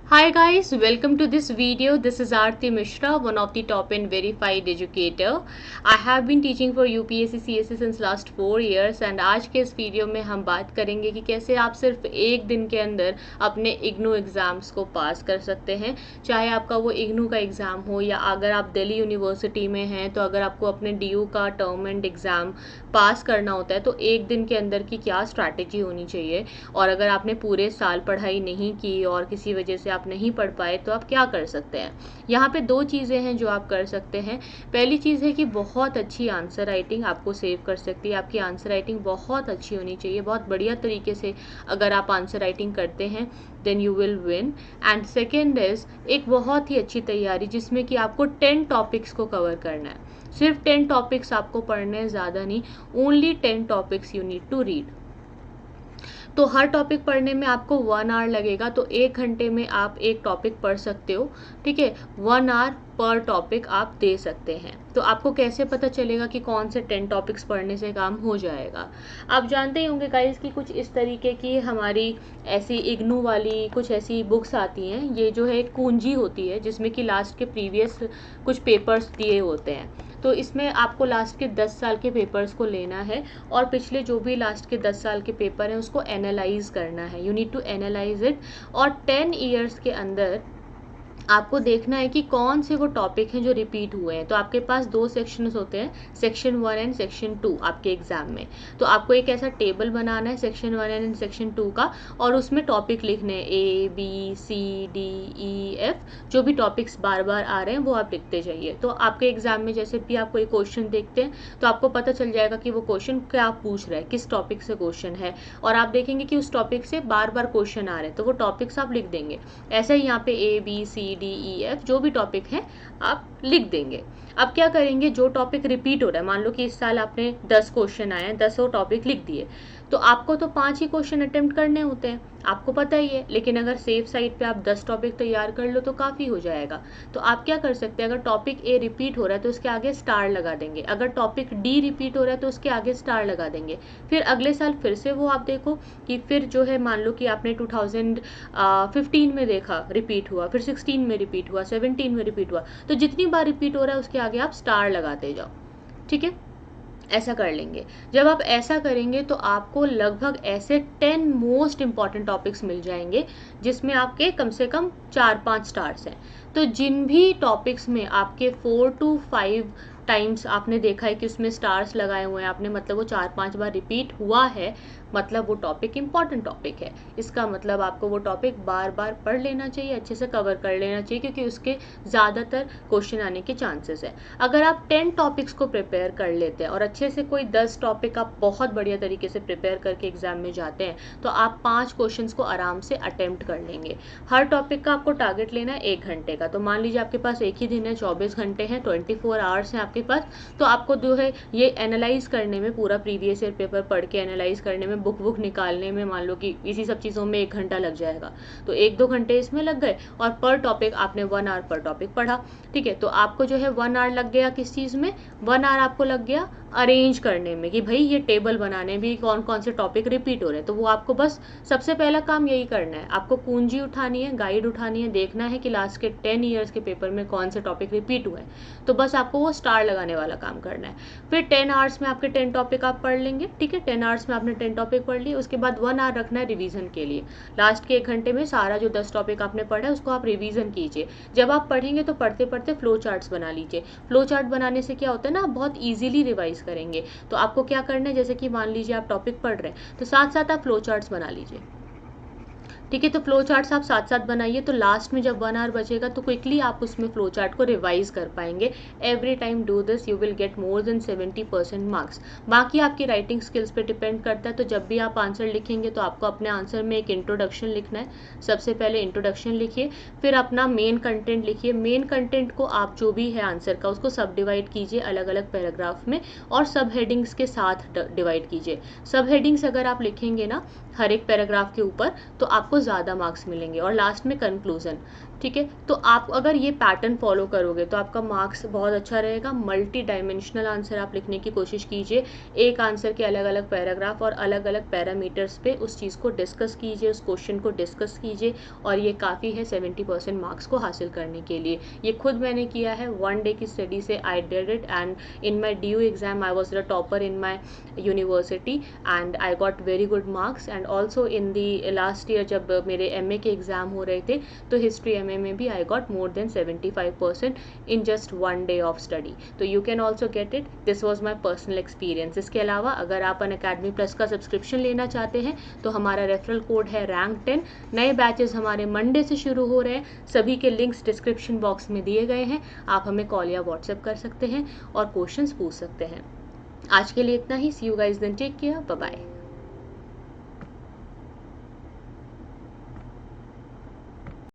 Hi guys, welcome to this video. This is Aarti Mishra, one of the top and verified educator. I have been teaching for UPSC CSE since last 4 years and आज के इस video में हम बात करेंगे कि कैसे आप सिर्फ एक दिन के अंदर अपने इग्नू एग्ज़ाम्स को पास कर सकते हैं। चाहे आपका वो इग्नू का एग्ज़ाम हो या अगर आप दिल्ली यूनिवर्सिटी में हैं तो अगर आपको अपने DU का टर्म एंड एग्ज़ाम पास करना होता है तो एक दिन के अंदर की क्या स्ट्रैटेजी होनी चाहिए, और अगर आपने पूरे साल पढ़ाई नहीं की और किसी वजह से आप नहीं पढ़ पाए तो आप क्या कर सकते हैं। यहाँ पे दो चीज़ें हैं जो आप कर सकते हैं। पहली चीज़ है कि बहुत अच्छी आंसर राइटिंग आपको सेव कर सकती है। आपकी आंसर राइटिंग बहुत अच्छी होनी चाहिए, बहुत बढ़िया तरीके से अगर आप आंसर राइटिंग करते हैं then you will win. And second is एक बहुत ही अच्छी तैयारी जिसमें कि आपको 10 टॉपिक्स को कवर करना है। सिर्फ 10 टॉपिक्स आपको पढ़ने हैं, ज़्यादा नहीं, only 10 topics you need to read. तो हर टॉपिक पढ़ने में आपको 1 आवर लगेगा, तो 1 घंटे में आप एक टॉपिक पढ़ सकते हो। ठीक है, 1 आवर पर टॉपिक आप दे सकते हैं। तो आपको कैसे पता चलेगा कि कौन से 10 टॉपिक्स पढ़ने से काम हो जाएगा। आप जानते ही होंगे गाइस कि कुछ इस तरीके की हमारी ऐसी इग्नू वाली कुछ ऐसी बुक्स आती हैं। ये जो है कुंजी होती है जिसमें कि लास्ट के प्रीवियस कुछ पेपर्स दिए होते हैं। तो इसमें आपको लास्ट के 10 साल के पेपर्स को लेना है और पिछले जो भी लास्ट के 10 साल के पेपर हैं उसको एनालाइज करना है। You need to analyse it, और 10 ईयर्स के अंदर आपको देखना है कि कौन से वो टॉपिक हैं जो रिपीट हुए हैं। तो आपके पास 2 सेक्शंस होते हैं, सेक्शन 1 एंड सेक्शन 2 आपके एग्जाम में। तो आपको एक ऐसा टेबल बनाना है सेक्शन 1 एंड सेक्शन 2 का, और उसमें टॉपिक लिखने हैं ABCDEF। जो भी टॉपिक्स बार बार आ रहे हैं वो आप लिखते जाइए। तो आपके एग्जाम में जैसे भी आप कोई क्वेश्चन देखते हैं तो आपको पता चल जाएगा कि वो क्वेश्चन क्या पूछ रहा है, किस टॉपिक से क्वेश्चन है, और आप देखेंगे कि उस टॉपिक से बार बार क्वेश्चन आ रहे हैं तो वो टॉपिक्स आप लिख देंगे। ऐसे ही यहाँ पे ABCDEF जो भी टॉपिक है आप लिख देंगे। अब क्या करेंगे, जो टॉपिक रिपीट हो रहा है, मान लो कि इस साल आपने 10 क्वेश्चन आए हैं, 10 टॉपिक लिख दिए, तो आपको तो 5 ही क्वेश्चन अटेम्प्ट करने होते हैं, आपको पता ही है। लेकिन अगर सेफ साइड पे आप 10 टॉपिक तैयार कर लो तो काफ़ी हो जाएगा। तो आप क्या कर सकते हैं, अगर टॉपिक A रिपीट हो रहा है तो उसके आगे स्टार लगा देंगे, अगर टॉपिक D रिपीट हो रहा है तो उसके आगे स्टार लगा देंगे। फिर अगले साल फिर से वो आप देखो कि फिर जो है मान लो कि आपने 2015 में देखा रिपीट हुआ, फिर 16 में रिपीट हुआ, 17 में रिपीट हुआ, तो जितनी बार रिपीट हो रहा है उसके आगे आप स्टार लगाते जाओ। ठीक है, ऐसा कर लेंगे। जब आप ऐसा करेंगे तो आपको लगभग ऐसे 10 मोस्ट इंपॉर्टेंट टॉपिक्स मिल जाएंगे जिसमें आपके कम से कम 4-5 स्टार्स हैं। तो जिन भी टॉपिक्स में आपके 4 to 5 टाइम्स आपने देखा है कि उसमें स्टार्स लगाए हुए हैं आपने, मतलब वो 4-5 बार रिपीट हुआ है, मतलब वो टॉपिक इंपॉर्टेंट टॉपिक है। इसका मतलब आपको वो टॉपिक बार बार पढ़ लेना चाहिए, अच्छे से कवर कर लेना चाहिए, क्योंकि उसके ज़्यादातर क्वेश्चन आने के चांसेस है। अगर आप 10 टॉपिक्स को प्रिपेयर कर लेते हैं और अच्छे से कोई 10 टॉपिक आप बहुत बढ़िया तरीके से प्रिपेयर करके एग्जाम में जाते हैं तो आप 5 क्वेश्चंस को आराम से अटेम्प्ट कर लेंगे। हर टॉपिक का आपको टारगेट लेना है 1 घंटे का। तो मान लीजिए आपके पास एक ही दिन है, 24 घंटे हैं, 24 आवर्स हैं आपके पास, तो आपको जो है ये एनालाइज करने में, पूरा प्रीवियस ईयर पेपर पढ़ के एनालाइज करने में, बुक निकालने में मान लो कि इसी सब चीज़ों में 1 घंटा लग जाएगा। तो 1-2 घंटे इसमें लग गए और पर टॉपिक आपने 1 आवर पर टॉपिक पढ़ा। ठीक है, तो आपको जो है 1 आवर लग गया किस चीज़ में, 1 आवर आपको लग गया अरेंज करने में कि भाई ये टेबल बनाने भी कौन कौन से टॉपिक रिपीट हो रहे हैं। तो वो आपको बस सबसे पहला काम यही करना है, आपको पूंजी उठानी है, गाइड उठानी है, देखना है कि लास्ट के 10 ईयर्स के पेपर में कौन से टॉपिक रिपीट हुए हैं। तो बस आपको वो स्टार लगाने वाला काम करना है। फिर 10 आवर्स में आपके 10 टॉपिक आप पढ़ लेंगे। ठीक है, 10 आवर्स में आपने 10 टॉपिक पढ़ लिए, उसके बाद 1 आवर रखना है रिवीजन के लिए। लास्ट के 1 घंटे में सारा जो 10 टॉपिक आपने पढ़ा है उसको आप रिवीजन कीजिए। जब आप पढ़ेंगे तो पढ़ते पढ़ते फ्लो चार्ट्स बना लीजिए। फ्लो चार्ट बनाने से क्या होता है ना, आप बहुत ईजिली रिवाइज करेंगे। तो आपको क्या करना है, जैसे कि मान लीजिए आप टॉपिक पढ़ रहे हैं तो साथ साथ आप फ्लो चार्ट्स बना लीजिए। ठीक है, तो फ्लो चार्ट्स आप साथ साथ बनाइए, तो लास्ट में जब 1 आवर बचेगा तो क्विकली आप उसमें फ्लो चार्ट को रिवाइज कर पाएंगे। Every time do this, you will get more than 70% marks. बाकी आपकी राइटिंग स्किल्स पे डिपेंड करता है। तो जब भी आप आंसर लिखेंगे तो आपको अपने आंसर में एक इंट्रोडक्शन लिखना है। सबसे पहले इंट्रोडक्शन लिखिए, फिर अपना मेन कंटेंट लिखिए। मेन कंटेंट को आप जो भी है आंसर का उसको सब डिवाइड कीजिए अलग अलग पैराग्राफ में, और सब हेडिंग्स के साथ डिवाइड कीजिए। सब हेडिंग्स अगर आप लिखेंगे ना हर एक पैराग्राफ के ऊपर तो आपको आपको ज़्यादा मार्क्स मिलेंगे। और लास्ट में कंक्लूजन, ठीक है। तो आप अगर ये पैटर्न फॉलो करोगे तो आपका मार्क्स बहुत अच्छा रहेगा। मल्टी डायमेंशनल आंसर आप लिखने की कोशिश कीजिए, एक आंसर के अलग अलग पैराग्राफ और अलग अलग पैरामीटर्स पे उस चीज़ को डिस्कस कीजिए, उस क्वेश्चन को डिस्कस कीजिए, और ये काफ़ी है 70% मार्क्स को हासिल करने के लिए। ये खुद मैंने किया है, 1 डे की स्टडी से I did it, and in my due exam I was the topper in my university and I got very good marks. And also in the last year जब मेरे MA के एग्ज़ाम हो रहे थे तो history MA में भी I got more than 75% in just 1 day of study. तो you can also get it, this was my personal experience. इसके अलावा अगर आप अनअकैडमी प्लस का सब्सक्रिप्शन लेना चाहते हैं तो हमारा रेफरल कोड है रैंक 10। नए बैचेस हमारे मंडे से शुरू हो रहे हैं, सभी के लिंक्स डिस्क्रिप्शन बॉक्स में दिए गए हैं। आप हमें कॉल या व्हाट्सएप कर सकते हैं और क्वेश्चंस पूछ सकते हैं। आज के लिए इतना ही। See you guys then, take care, bye bye.